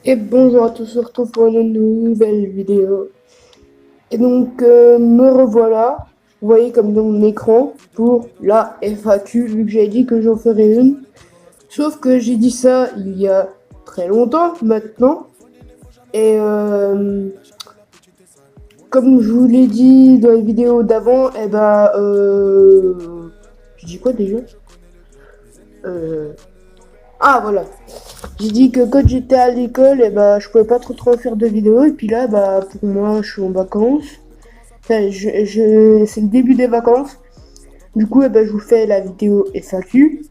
Et bonjour à tous, on se retrouve pour une nouvelle vidéo. Et donc, me revoilà, vous voyez comme dans mon écran, pour la FAQ, vu que j'avais dit que j'en ferais une. Sauf que j'ai dit ça il y a très longtemps maintenant. Et comme je vous l'ai dit dans les vidéos d'avant, j'ai dit quoi déjà? euh, Ah voilà, j'ai dit que quand j'étais à l'école, je pouvais pas trop faire de vidéos. Et puis là, pour moi, je suis en vacances. Enfin, c'est le début des vacances. Du coup, je vous fais la vidéo FAQ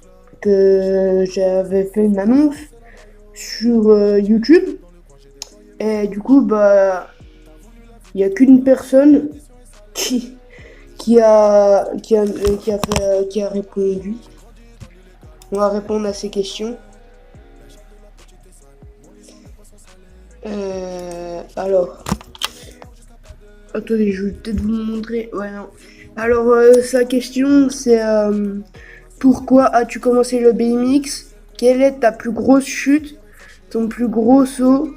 que j'avais fait une annonce sur YouTube. Et du coup, il n'y a qu'une personne qui, qui a répondu. On va répondre à ces questions. Alors, attendez, je vais peut-être vous montrer. Ouais, non. Alors, sa question, c'est pourquoi as-tu commencé le BMX? Quelle est ta plus grosse chute? Ton plus gros saut?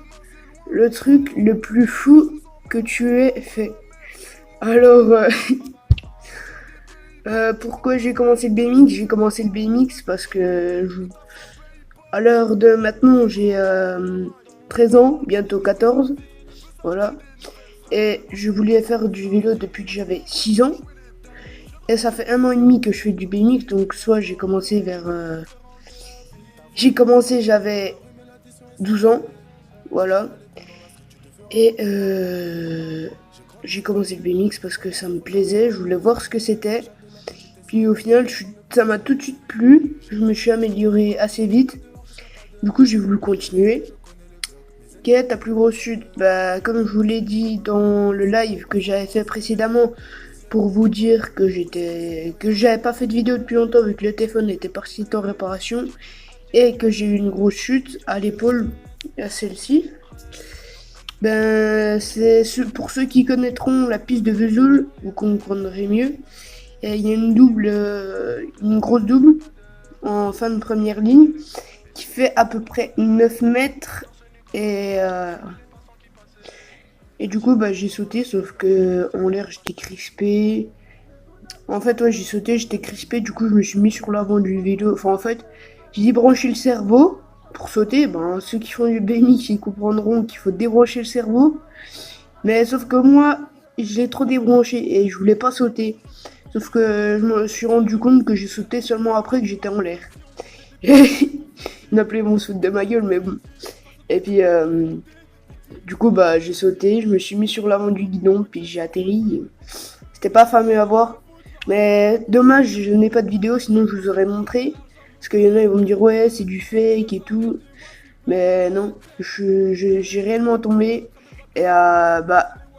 Le truc le plus fou que tu aies fait? Alors, pourquoi j'ai commencé le BMX? J'ai commencé le BMX parce que à l'heure de maintenant, j'ai 13 ans, bientôt 14. Voilà. Et je voulais faire du vélo depuis que j'avais 6 ans. Et ça fait 1 an et demi que je fais du BMX, donc soit j'ai commencé j'avais 12 ans, voilà. Et j'ai commencé le BMX parce que ça me plaisait, je voulais voir ce que c'était. Puis au final, ça m'a tout de suite plu, je me suis amélioré assez vite. Du coup, j'ai voulu continuer. Quelle est ta plus grosse chute? Comme je vous l'ai dit dans le live que j'avais fait précédemment, pour vous dire que j'avais pas fait de vidéo depuis longtemps vu que le téléphone était parti en réparation et que j'ai eu une grosse chute à l'épaule, à celle-ci. Pour ceux qui connaîtront la piste de Vesoul, vous comprendrez mieux. Et il y a une grosse double en fin de première ligne qui fait à peu près 9 mètres et du coup j'ai sauté, sauf que en l'air j'étais crispé. En fait, ouais, j'ai sauté, j'étais crispé, du coup, je me suis mis sur l'avant du vélo. Enfin, en fait, j'ai débranché le cerveau pour sauter. Ceux qui font du BMX, ils comprendront qu'il faut débrancher le cerveau. Mais sauf que moi, je l'ai trop débranché et je voulais pas sauter. Sauf que je me suis rendu compte que j'ai sauté seulement après que j'étais en l'air. Ils m'appelaient mon saut de ma gueule, mais bon. Et puis, du coup, j'ai sauté, je me suis mis sur l'avant du guidon, puis j'ai atterri. C'était pas fameux à voir. Mais dommage, je n'ai pas de vidéo, sinon je vous aurais montré. Parce qu'il y en a, ils vont me dire, ouais, c'est du fake et tout. Mais non, j'ai réellement tombé. Et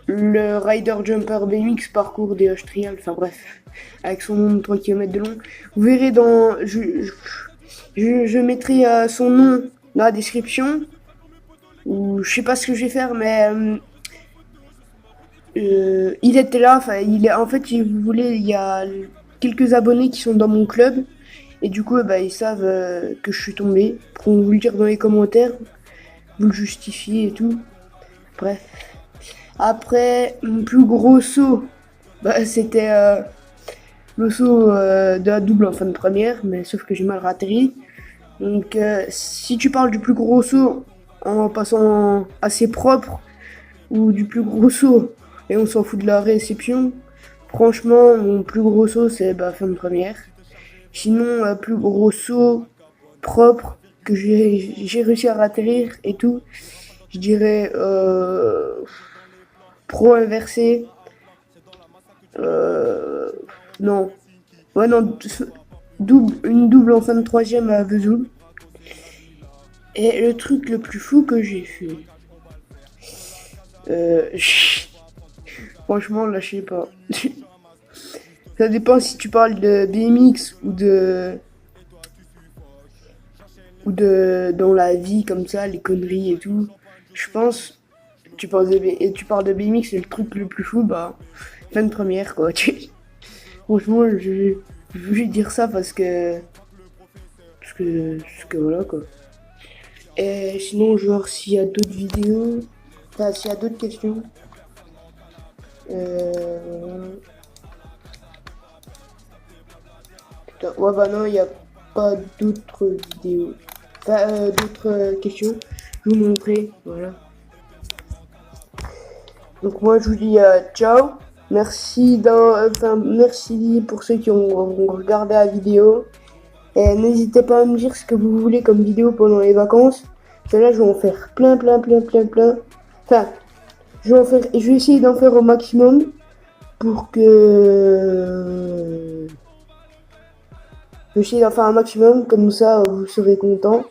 le Rider Jumper BMX parcours des Hoches Trial, enfin bref, avec son nom de 3 km de long. Vous verrez je mettrai son nom dans la description. Ou je sais pas ce que je vais faire, mais il était là, enfin, en fait, si vous voulez, il y a quelques abonnés qui sont dans mon club, et du coup, ils savent que je suis tombé. Pourront vous le dire dans les commentaires, vous le justifiez et tout. Bref. Après, mon plus gros saut, c'était le saut de la double en fin de première, mais sauf que j'ai mal ratterri. Donc, si tu parles du plus gros saut en passant assez propre, ou du plus gros saut, et on s'en fout de la réception. Franchement, mon plus gros saut, c'est fin de première. Sinon, plus gros saut propre que j'ai réussi à atterrir et tout, je dirais pro inversé. Euh, non. Ouais, non, une double en fin de troisième à Vesoul. Et le truc le plus fou que j'ai fait. Euh, Franchement, là, je sais pas. Ça dépend si tu parles de BMX ou de dans la vie comme ça, les conneries et tout. Je pense, tu parles de BMX, c'est le truc le plus fou, fin de première quoi. Franchement, je vais dire ça parce que voilà quoi. Et sinon, genre, s'il y a d'autres vidéos, enfin, s'il y a d'autres questions, putain, ouais, bah non, il n'y a pas d'autres vidéos. Enfin, d'autres questions. Je vais vous montrer, voilà. Donc moi, je vous dis ciao. Merci merci pour ceux qui ont regardé la vidéo. Et n'hésitez pas à me dire ce que vous voulez comme vidéo pendant les vacances. Celle-là, je vais en faire plein. Enfin, je vais essayer d'en faire au maximum pour que... Je vais essayer d'en faire un maximum, comme ça vous serez content.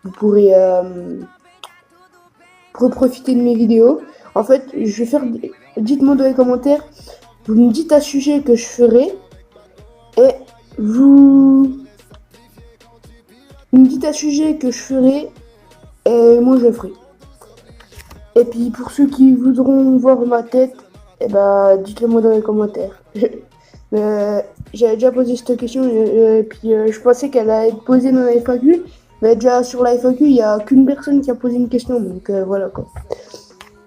Vous pourrez profiter de mes vidéos. En fait, je vais faire... Dites-moi dans les commentaires, vous me dites un sujet que je ferai. Et vous me dites un sujet que je ferai. Et moi je le ferai. Et puis pour ceux qui voudront voir ma tête, eh ben, dites-le moi dans les commentaires. J'avais déjà posé cette question et puis je pensais qu'elle allait être posée dans la FAQ. Mais déjà sur la FAQ, il n'y a qu'une personne qui a posé une question. Donc voilà quoi.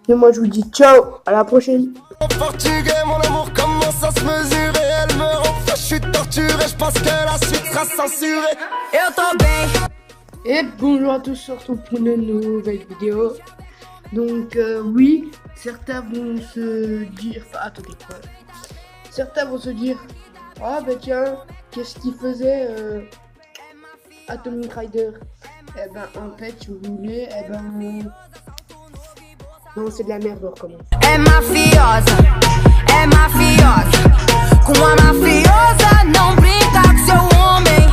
Et moi je vous dis ciao, à la prochaine. En portugais, mon amour commence à se mesurer. Elle me rend fou, je suis torturé. Je pense que la suite sera censurée. Eu tô bem. Et bonjour à tous, on se retrouve pour une nouvelle vidéo. Donc oui, certains vont se dire... Enfin, attendez quoi. Certains vont se dire, ah bah tiens, qu'est-ce qu'il faisait Atomic Rider? Eh ben en fait, si vous voulez, eh ben... Non, c'est de la merde, on recommence. É mafiosa, com a mafiosa não brinca com seu homem.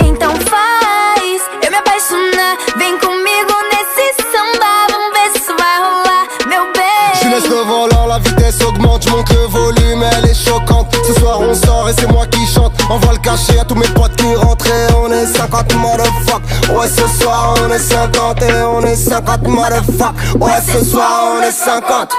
Então faz eu me apaixonar, vem comigo nesse samba, vamos ver se isso vai rolar, meu bem. Je laisse le volant, la vitesse augmente, je monte le volume, elle est choquante. Ce soir on sort et c'est moi qui chante. On va le cacher à tous mes potes qui rentrent et on est 50 motherfuck. Ouais ce soir on est 50 et on est 50 motherfuck. Ouais ce soir on est 50.